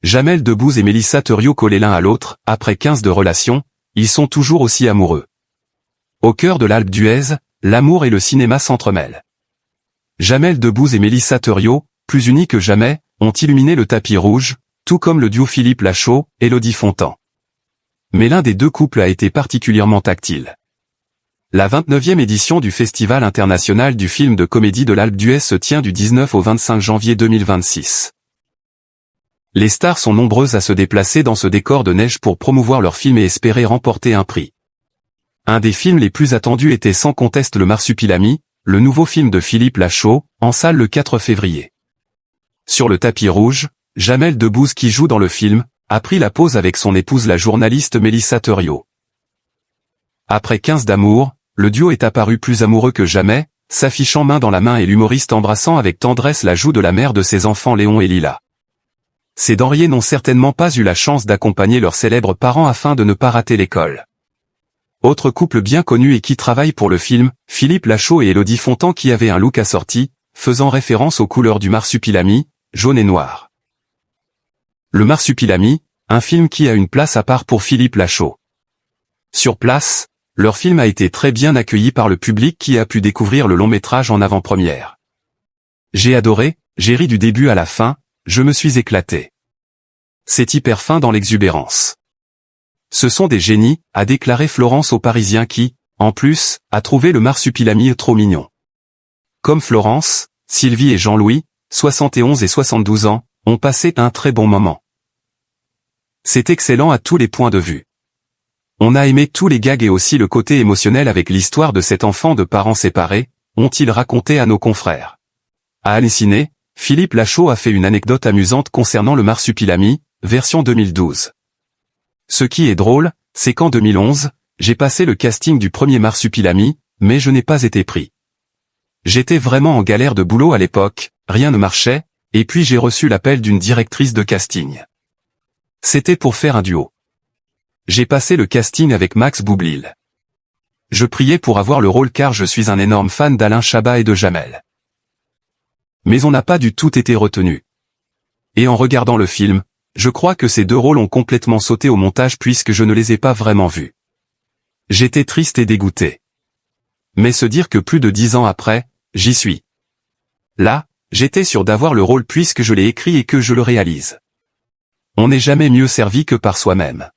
Jamel Debbouze et Mélissa Theriot collés l'un à l'autre, après 15 de relation, ils sont toujours aussi amoureux. Au cœur de l'Alpe d'Huez, l'amour et le cinéma s'entremêlent. Jamel Debbouze et Mélissa Theriot, plus unis que jamais, ont illuminé le tapis rouge, tout comme le duo Philippe Lachaud et Élodie Fontan. Mais l'un des deux couples a été particulièrement tactile. La 29e édition du Festival international du film de comédie de l'Alpe d'Huez se tient du 19 au 25 janvier 2026. Les stars sont nombreuses à se déplacer dans ce décor de neige pour promouvoir leur film et espérer remporter un prix. Un des films les plus attendus était sans conteste Le Marsupilami, le nouveau film de Philippe Lachaud, en salle le 4 février. Sur le tapis rouge, Jamel Debbouze qui joue dans le film, a pris la pose avec son épouse la journaliste Mélissa Theriot. Après 15 d'amour, le duo est apparu plus amoureux que jamais, s'affichant main dans la main et l'humoriste embrassant avec tendresse la joue de la mère de ses enfants Léon et Lila. Ces denriers n'ont certainement pas eu la chance d'accompagner leurs célèbres parents afin de ne pas rater l'école. Autre couple bien connu et qui travaille pour le film, Philippe Lachaud et Élodie Fontan qui avaient un look assorti, faisant référence aux couleurs du Marsupilami, jaune et noir. Le Marsupilami, un film qui a une place à part pour Philippe Lachaud. Sur place, leur film a été très bien accueilli par le public qui a pu découvrir le long-métrage en avant-première. J'ai adoré, j'ai ri du début à la fin, je me suis éclaté. C'est hyper fin dans l'exubérance. Ce sont des génies, a déclaré Florence aux Parisiens qui, en plus, a trouvé le Marsupilami trop mignon. Comme Florence, Sylvie et Jean-Louis, 71 et 72 ans, ont passé un très bon moment. C'est excellent à tous les points de vue. On a aimé tous les gags et aussi le côté émotionnel avec l'histoire de cet enfant de parents séparés, ont-ils raconté à nos confrères. À Halluciné, Philippe Lachaud a fait une anecdote amusante concernant le Marsupilami, version 2012. Ce qui est drôle, c'est qu'en 2011, j'ai passé le casting du premier Marsupilami, mais je n'ai pas été pris. J'étais vraiment en galère de boulot à l'époque, rien ne marchait, et puis j'ai reçu l'appel d'une directrice de casting. C'était pour faire un duo. J'ai passé le casting avec Max Boublil. Je priais pour avoir le rôle car je suis un énorme fan d'Alain Chabat et de Jamel. Mais on n'a pas du tout été retenu. Et en regardant le film, je crois que ces deux rôles ont complètement sauté au montage puisque je ne les ai pas vraiment vus. J'étais triste et dégoûté. Mais se dire que plus de 10 ans après, j'y suis. Là, j'étais sûr d'avoir le rôle puisque je l'ai écrit et que je le réalise. On n'est jamais mieux servi que par soi-même.